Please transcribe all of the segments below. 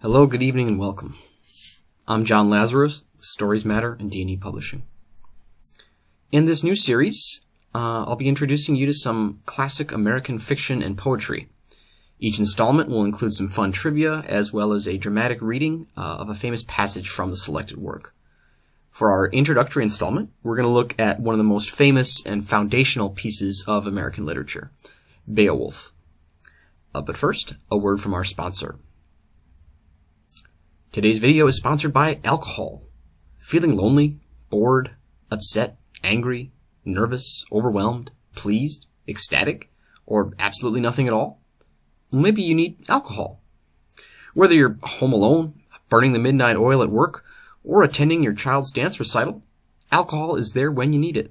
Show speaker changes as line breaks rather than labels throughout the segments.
Hello, good evening, and welcome. I'm John Lazarus, with Stories Matter and D&E Publishing. In this new series, I'll be introducing you to some classic American fiction and poetry. Each installment will include some fun trivia, as well as a dramatic reading of a famous passage from the selected work. For our introductory installment, we're going to look at one of the most famous and foundational pieces of American literature, Beowulf. But first, a word from our sponsor. Today's video is sponsored by alcohol. Feeling lonely, bored, upset, angry, nervous, overwhelmed, pleased, ecstatic, or absolutely nothing at all? Maybe you need alcohol. Whether you're home alone, burning the midnight oil at work, or attending your child's dance recital, alcohol is there when you need it.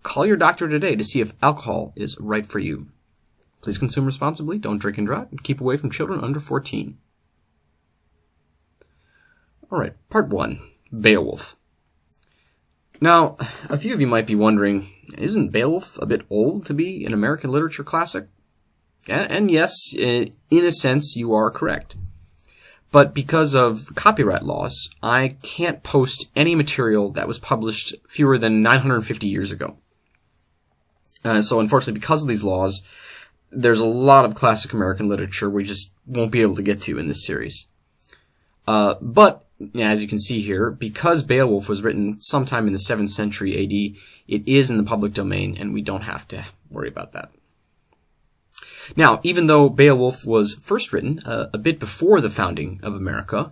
Call your doctor today to see if alcohol is right for you. Please consume responsibly, don't drink and drive, and keep away from children under 14. Alright, part 1, Beowulf. Now, a few of you might be wondering, isn't Beowulf a bit old to be an American literature classic? And yes, in a sense, you are correct. But because of copyright laws, I can't post any material that was published fewer than 950 years ago. So unfortunately, because of these laws, there's a lot of classic American literature we just won't be able to get to in this series. But as you can see here, because Beowulf was written sometime in the 7th century AD, it is in the public domain, and we don't have to worry about that. Now, even though Beowulf was first written a bit before the founding of America,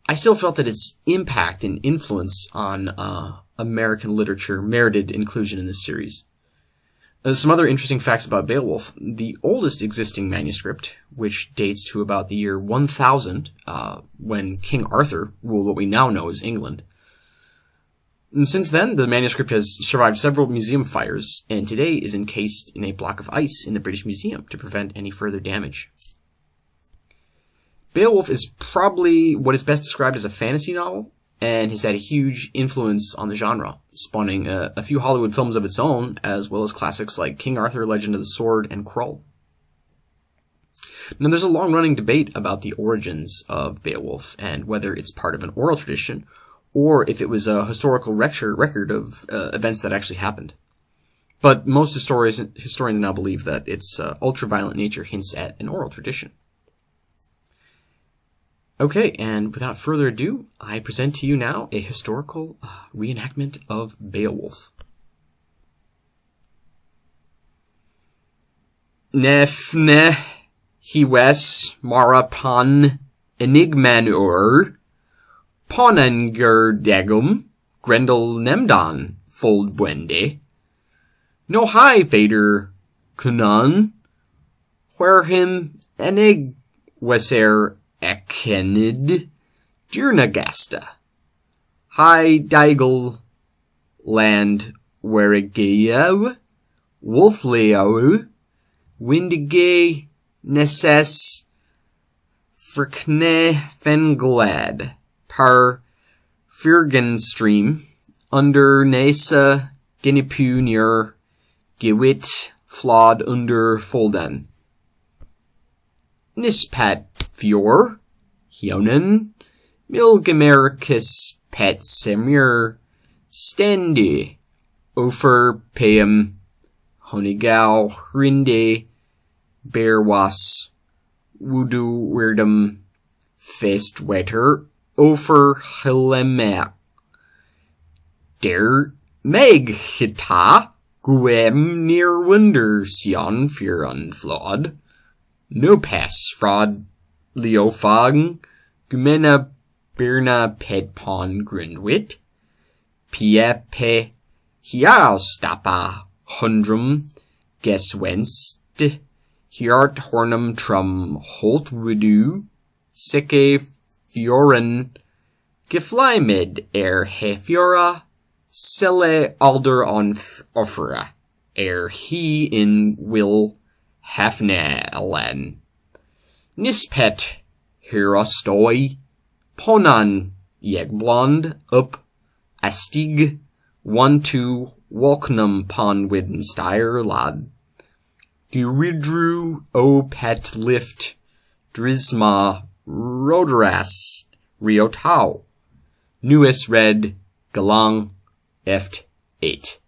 I still felt that its impact and influence on American literature merited inclusion in this series. Some other interesting facts about Beowulf. The oldest existing manuscript, which dates to about the year 1000, when King Arthur ruled what we now know as England. And since then, the manuscript has survived several museum fires, and today is encased in a block of ice in the British Museum to prevent any further damage. Beowulf is probably what is best described as a fantasy novel, and has had a huge influence on the genre, spawning a few Hollywood films of its own, as well as classics like King Arthur, Legend of the Sword, and Krull. Now, there's a long-running debate about the origins of Beowulf, and whether it's part of an oral tradition, or if it was a historical record of events that actually happened. But most historians now believe that its ultra-violent nature hints at an oral tradition. Okay, and without further ado, I present to you now a historical reenactment of Beowulf. Nefne hiwes mara pan enigmanur ponangerdegum grendel nemdan fold buende no high fader kunan where him enig weser Ekenid Dirnagasta High Digel Land Werigeo Wolfleo Windige Nesses Frkne Fenglad Par Firgenstream Under Nesa Ginipu near Gewit Flawed under Folden Nispat Fjord, Hionen, Milgemericus Pet Semir, Stendi, Ofer Peum, Honigau, Rinde, Bearwas, Wudu Weirdum, Festwetter, Ofer Hillemer, Der Meg Hita, Guem near Wunder Sion Furon Flawed, No Pass Fraud, Leofag, Gumena Birna Pedpon Grundwit, Piepe Hiarostapa Hundrum Geswenst, Hiart Hornum Trum Holt Wudu, Seke Fioren, Geflymed Hefiora, Sele Alder on Offera, he in Will Hafne Elen. Nispet Hirostoi Ponan Yegblond up Astig 1-2 Walknum Pon Widdensteyer Lad Guridru O Pet Lift Drisma Roderas, Rio Tau. Nuis read Galang Eft 8.